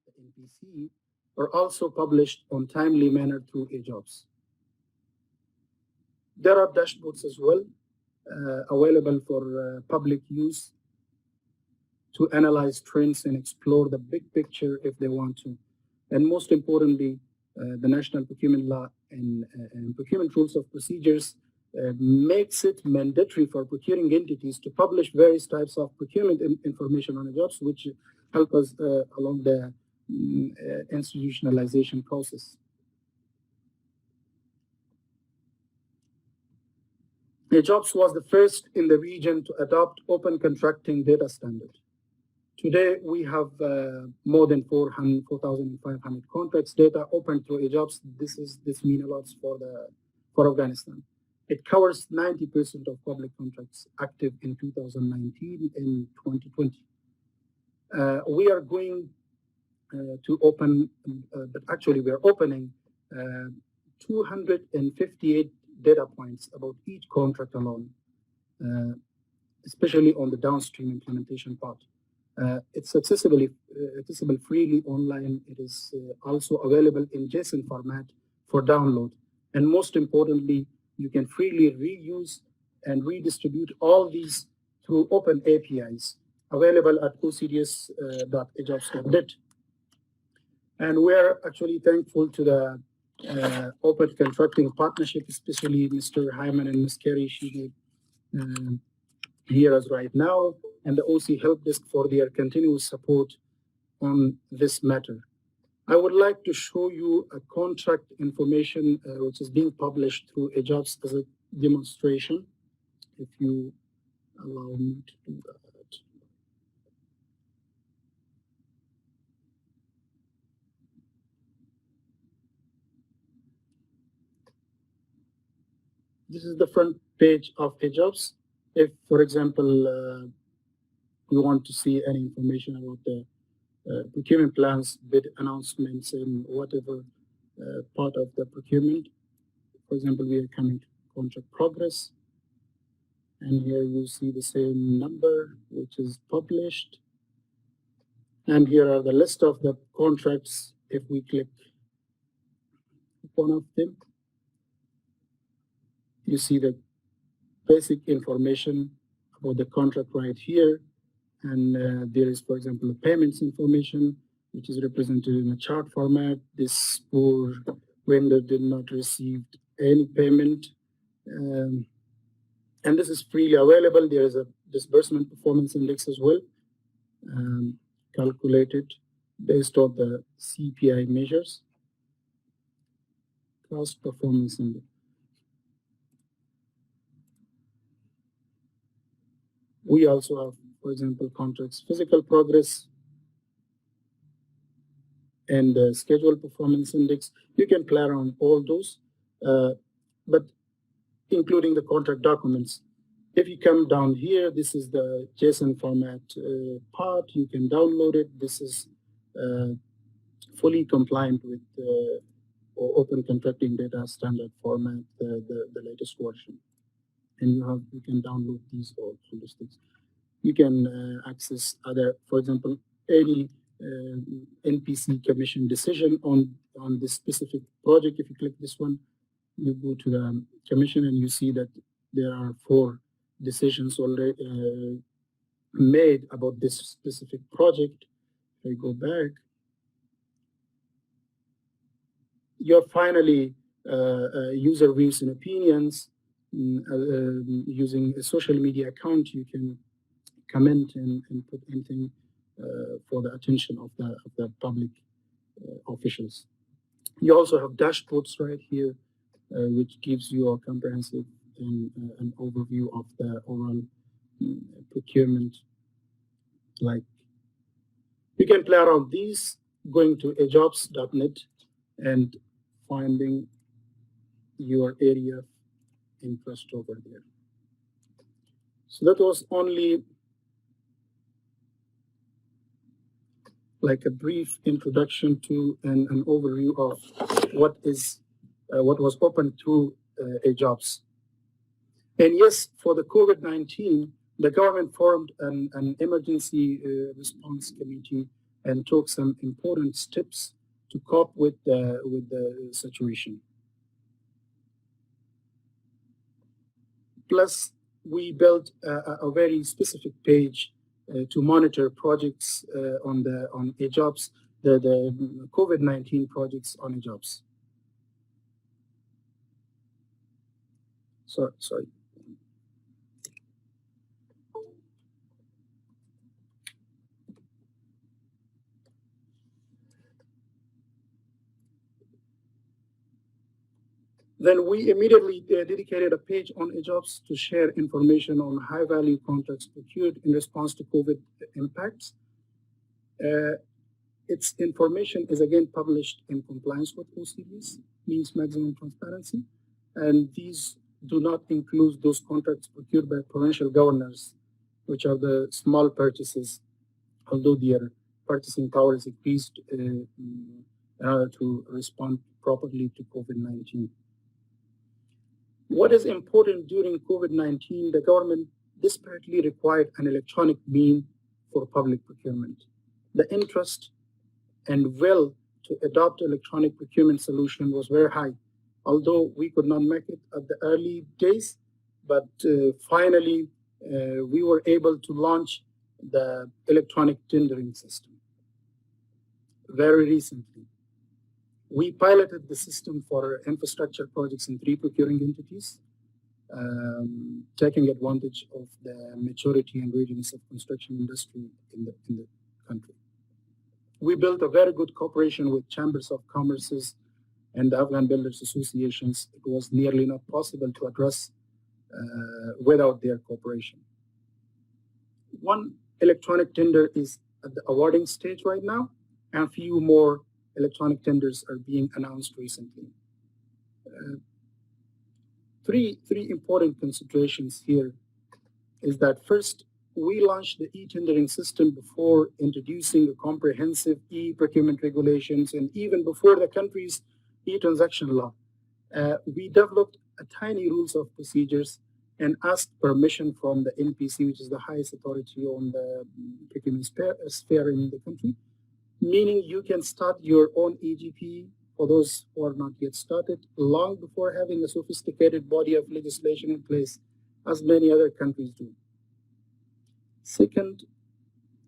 the NPC, are also published on timely manner through AGEOPS. There are dashboards as well available for public use to analyze trends and explore the big picture if they want to. And most importantly, the National Procurement Law and Procurement Rules of Procedures makes it mandatory for procuring entities to publish various types of procurement information on AGEOPS, which help us along the institutionalization process. AGEOPS was the first in the region to adopt open contracting data standard. Today, we have more than 4,500 contracts data open through AGEOPS. This means a lot for Afghanistan. It covers 90% of public contracts active in 2019 and 2020. We are going to open, but actually we are opening 258 data points about each contract alone, especially on the downstream implementation part. It's accessible freely online. It is also available in JSON format for download. And most importantly, you can freely reuse and redistribute all these through open APIs available at ocds.ageops.net. And we're actually thankful to the Open Contracting Partnership, especially Mr. Hyman and Ms. Carey. She here as right now, and the OC Help Desk for their continuous support on this matter. I would like to show you a contract information which is being published through AGEOPS as a demonstration, if you allow me to do that. This is the front page of AGEOPS. If, for example, you want to see any information about the procurement plans, bid announcements, and whatever part of the procurement. For example, we are coming to contract progress. And here you see the same number, which is published. And here are the list of the contracts. If we click one of them, you see the basic information about the contract right here. And there is, for example, the payments information, which is represented in a chart format. This poor vendor did not receive any payment. And this is freely available. There is a disbursement performance index as well, calculated based on the CPI measures. Cost performance index. We also have, for example, contracts physical progress and the schedule performance index. You can play around all those, but including the contract documents. If you come down here, this is the JSON format part. You can download it. This is fully compliant with Open Contracting Data Standard format, the latest version. And you can download these all things. You can access other, for example, any NPC commission decision on this specific project. If you click this one, you go to the commission and you see that there are 4 decisions already made about this specific project. If I go back, you're finally user views and opinions. Using a social media account, you can comment and put anything for the attention of the public officials. You also have dashboards right here, which gives you a comprehensive an overview of the overall procurement. Like, you can play around these, going to AGEOPS.net and finding your area of interest over there. So that was only like a brief introduction to an overview of what was open through AGEOPS. And yes, for the COVID-19, the government formed an emergency response committee and took some important steps to cope with the situation. Plus, we built a very specific page to monitor projects on AGEOPS, the COVID-19 projects on AGEOPS. Sorry. Then we immediately dedicated a page on AGEOPS to share information on high-value contracts procured in response to COVID impacts. Its information is again published in compliance with OCDs, means maximum transparency, and these do not include those contracts procured by provincial governors, which are the small purchases, although their purchasing power is increased in order to respond properly to COVID-19. What is important during COVID-19, the government desperately required an electronic mean for public procurement. The interest and will to adopt electronic procurement solution was very high, although we could not make it at the early days, but finally we were able to launch the electronic tendering system very recently. We piloted the system for infrastructure projects in 3 procuring entities, taking advantage of the maturity and readiness of construction industry in the country. We built a very good cooperation with chambers of commerces and the Afghan Builders Associations. It was nearly not possible to address without their cooperation. One electronic tender is at the awarding stage right now, and a few more electronic tenders are being announced recently. Three important considerations here is that first, we launched the e-tendering system before introducing a comprehensive e-procurement regulations and even before the country's e-transaction law. We developed a tiny rules of procedures and asked permission from the NPC, which is the highest authority on the procurement sphere in the country, meaning you can start your own EGP for those who are not yet started long before having a sophisticated body of legislation in place, as many other countries do. Second,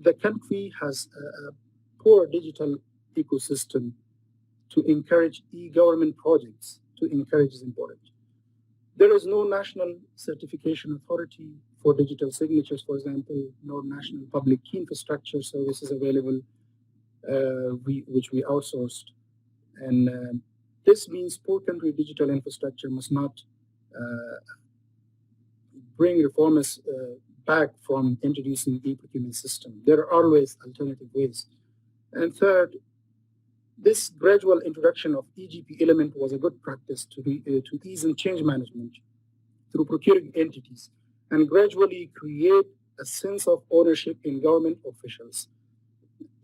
the country has a poor digital ecosystem to encourage e-government projects. To encourage is important. There is no national certification authority for digital signatures, for example, no national public key infrastructure services available, which we outsourced. And this means poor country digital infrastructure must not bring reformers back from introducing e-procurement system. There are always alternative ways. And third, this gradual introduction of EGP element was a good practice to ease and change management through procuring entities and gradually create a sense of ownership in government officials.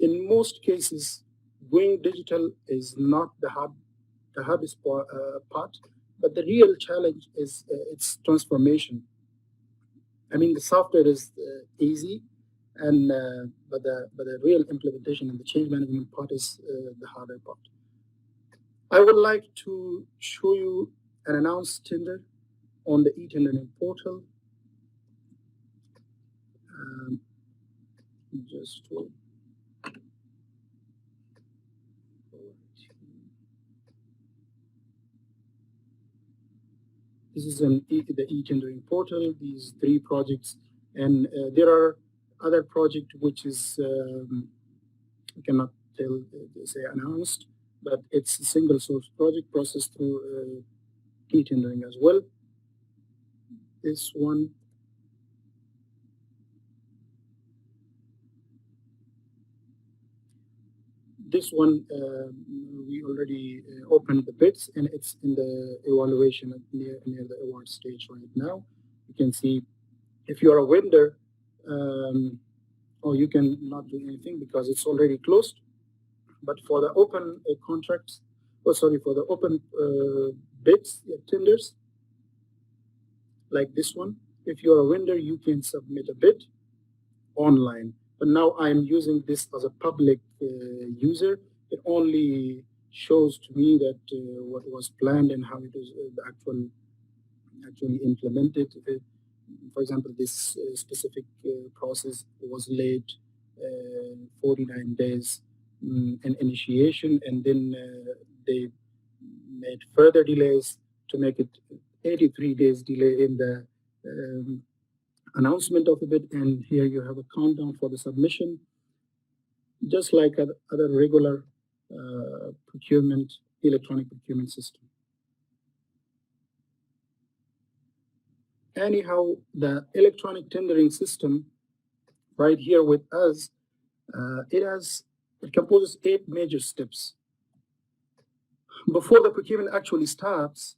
In most cases, going digital is not the hardest part, but the real challenge is its transformation. I mean, the software is easy, and but the real implementation and the change management part is the harder part. I would like to show you an announced tender on the e-tendering portal. Just wait. This is the e-tendering portal, these 3 projects, and there are other project which is, I cannot say announced, but it's a single source project processed through e-tendering as well. This one, we already opened the bids, and it's in the evaluation near the award stage right now. You can see if you are a vendor, or you can not do anything because it's already closed. But for the open contracts, for the open bids, tenders, like this one, if you're a vendor, you can submit a bid online. but now I'm using this as a public user. It only shows to me that what was planned and how it is actually implemented. For example, this specific process was late 49 days in initiation, and then they made further delays to make it 83 days delay in the announcement of the bid. And here you have a countdown for the submission, just like other regular electronic procurement system. Anyhow, the electronic tendering system right here with us, it composes 8 major steps. Before the procurement actually starts,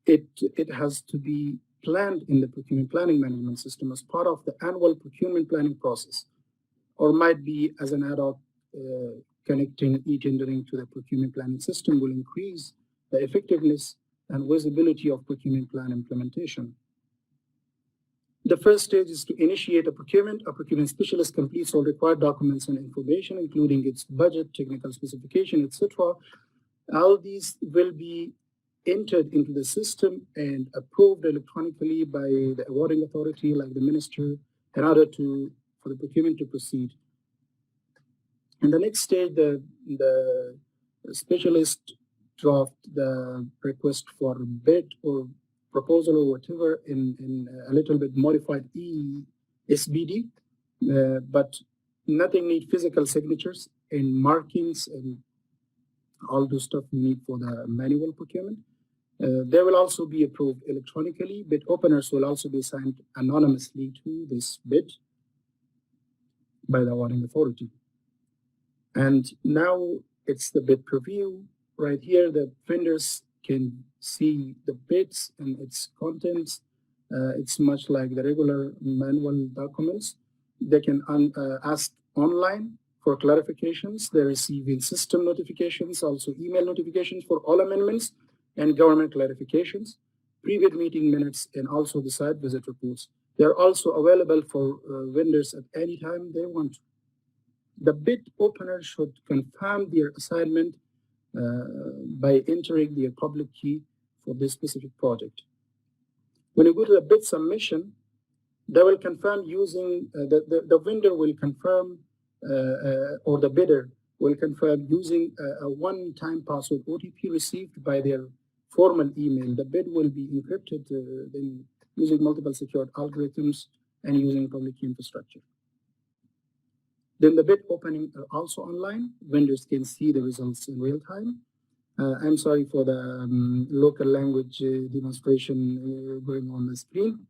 it has to be planned in the procurement planning management system as part of the annual procurement planning process, or might be as an ad hoc. Connecting e-tendering to the procurement planning system will increase the effectiveness and visibility of procurement plan implementation. The first stage is to initiate a procurement. A procurement specialist completes all required documents and information, including its budget, technical specification, etc. All these will be entered into the system and approved electronically by the awarding authority, like the minister, in order for the procurement to proceed. In the next stage, the specialist draft the request for bid or proposal or whatever in a little bit modified ESBD, but nothing need physical signatures and markings and all the stuff we need for the manual procurement. They will also be approved electronically. Bid openers will also be assigned anonymously to this bid by the awarding authority. And now it's the bid preview. Right here, the vendors can see the bids and its contents. It's much like the regular manual documents. They can ask online for clarifications. They're receiving system notifications, also email notifications for all amendments and government clarifications, pre-bid meeting minutes, and also the site visit reports. They're also available for vendors at any time they want. The bid opener should confirm their assignment by entering their public key for this specific project. When you go to the bid submission, they will confirm using, the vendor will confirm, or the bidder will confirm using a one-time password OTP received by their formal email. The bid will be encrypted then using multiple secured algorithms and using public key infrastructure. Then the bid opening are also online. Vendors can see the results in real time. I'm sorry for the local language demonstration going on the screen.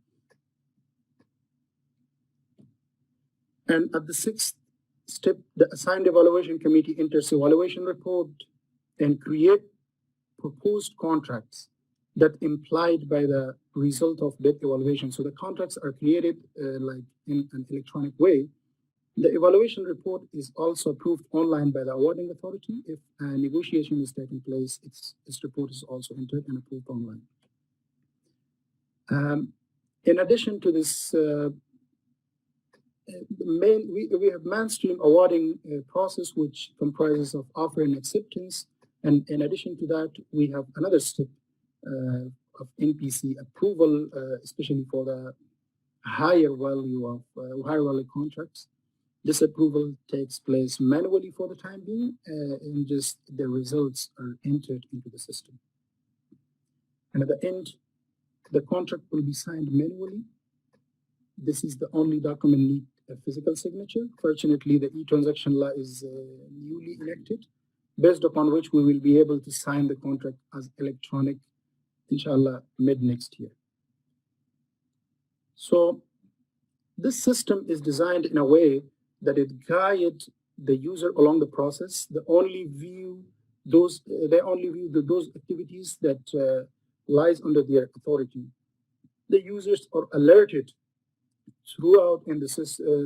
And at the 6th step, the assigned evaluation committee enters evaluation report and create proposed contracts that implied by the result of bid evaluation. So the contracts are created like in an electronic way. The evaluation report is also approved online by the awarding authority. If a negotiation is taking place, its report is also entered and approved online. In addition to this, we have mainstream awarding process, which comprises of offer and acceptance. And in addition to that, we have another step of NPC approval, especially for the higher value contracts. This approval takes place manually for the time being, and just the results are entered into the system. And at the end, the contract will be signed manually. This is the only document need a physical signature. Fortunately, the e-transaction law is newly enacted, based upon which we will be able to sign the contract as electronic, inshallah, mid next year. So this system is designed in a way that it guides the user along the process. They only view those activities that lies under their authority. The users are alerted throughout in the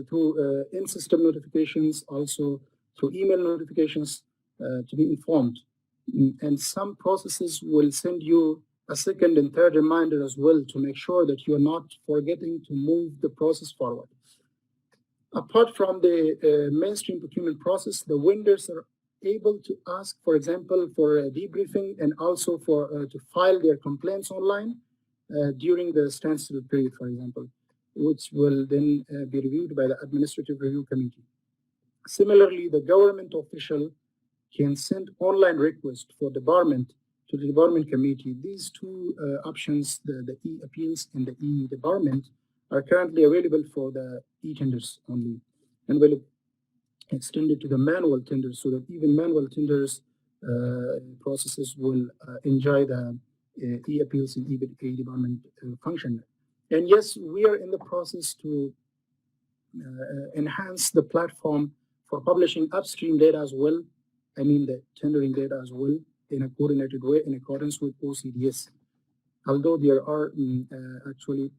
through in-system notifications, also through email notifications to be informed. And some processes will send you a second and third reminder as well to make sure that you are not forgetting to move the process forward. Apart from the mainstream procurement process, the vendors are able to ask, for example, for a debriefing and also for to file their complaints online during the standstill period, for example, which will then be reviewed by the Administrative Review Committee. Similarly, the government official can send online request for debarment to the debarment committee. These two options, the e-appeals and the e-debarment, are currently available for the e-tenders only, and will extend it to the manual tenders so that even manual tenders processes will enjoy the e-appeals and e-debarment function. And yes, we are in the process to enhance the platform for publishing upstream data as well. I mean the tendering data as well in a coordinated way in accordance with OCDS. Although there are actually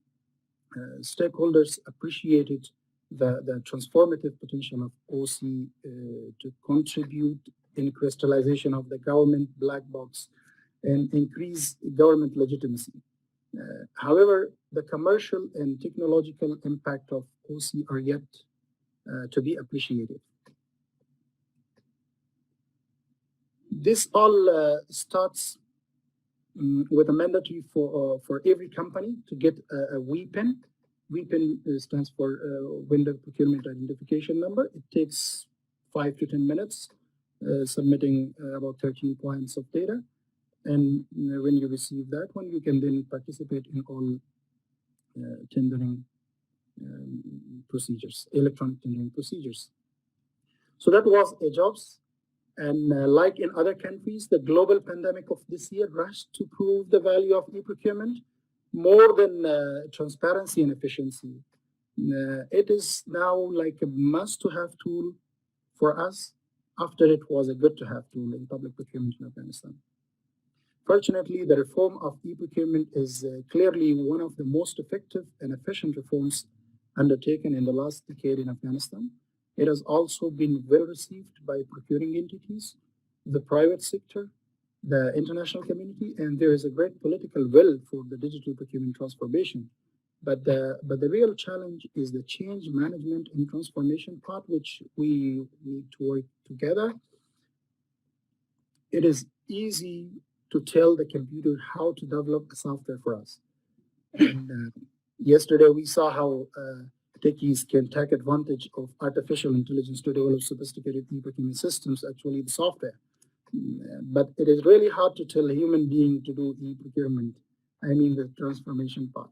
stakeholders appreciated the transformative potential of OC to contribute in crystallization of the government black box and increase government legitimacy. However, the commercial and technological impact of OC are yet to be appreciated. This all starts with a mandatory for every company to get a WEPIN. WEPIN stands for Vendor Procurement Identification Number. It takes 5 to 10 minutes, submitting about 13 points of data. And when you receive that one, you can then participate in all tendering procedures, electronic tendering procedures. So that was AGEOPS. And like in other countries, the global pandemic of this year rushed to prove the value of e-procurement more than transparency and efficiency. It is now like a must-to-have tool for us after it was a good-to-have tool in public procurement in Afghanistan. Fortunately, the reform of e-procurement is clearly one of the most effective and efficient reforms undertaken in the last decade in Afghanistan. It has also been well received by procuring entities, the private sector, the international community, and there is a great political will for the digital procurement transformation. But the real challenge is the change management and transformation part, which we need to work together. It is easy to tell the computer how to develop a software for us. And yesterday we saw how techies can take advantage of artificial intelligence to develop sophisticated e-procurement systems, actually the software. But it is really hard to tell a human being to do e-procurement. I mean the transformation part.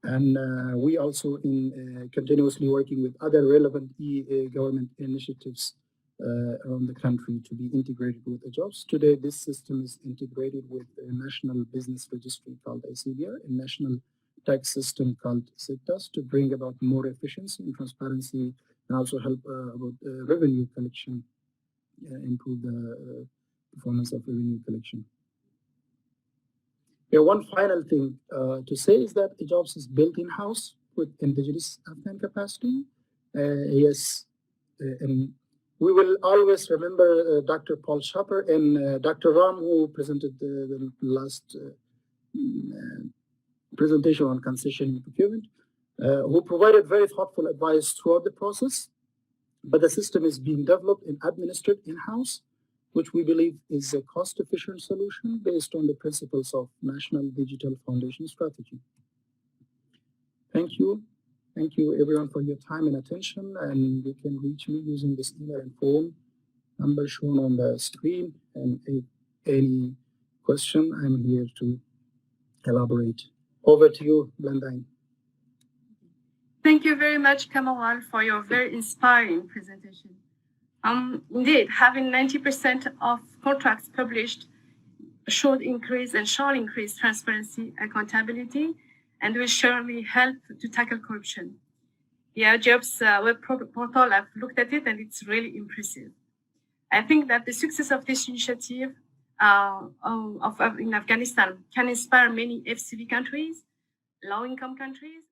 And we also in continuously working with other relevant e-government initiatives around the country to be integrated with AGEOPS. Today, this system is integrated with a national business registry called ICBR, a national tax system called SIGTAS to bring about more efficiency and transparency and also help about revenue collection, improve the performance of revenue collection. Yeah, one final thing to say is that AGEOPS is built in-house with indigenous Afghan capacity. Yes, and we will always remember Dr. Paul Schapper and Dr. Ram, who presented the last presentation on concession and procurement, who provided very thoughtful advice throughout the process. But the system is being developed and administered in-house, which we believe is a cost-efficient solution based on the principles of National Digital Foundation Strategy. Thank you. Thank you, everyone, for your time and attention. And you can reach me using this email and phone number shown on the screen. And if any question, I'm here to elaborate. Over to you, Blandine. Thank you very much, Kamal, for your very inspiring presentation. Indeed, having 90% of contracts published should increase and shall increase transparency, accountability, and will surely help to tackle corruption. The AGEOPS web portal, I've looked at it and it's really impressive. I think that the success of this initiative in Afghanistan can inspire many FCV countries, low-income countries,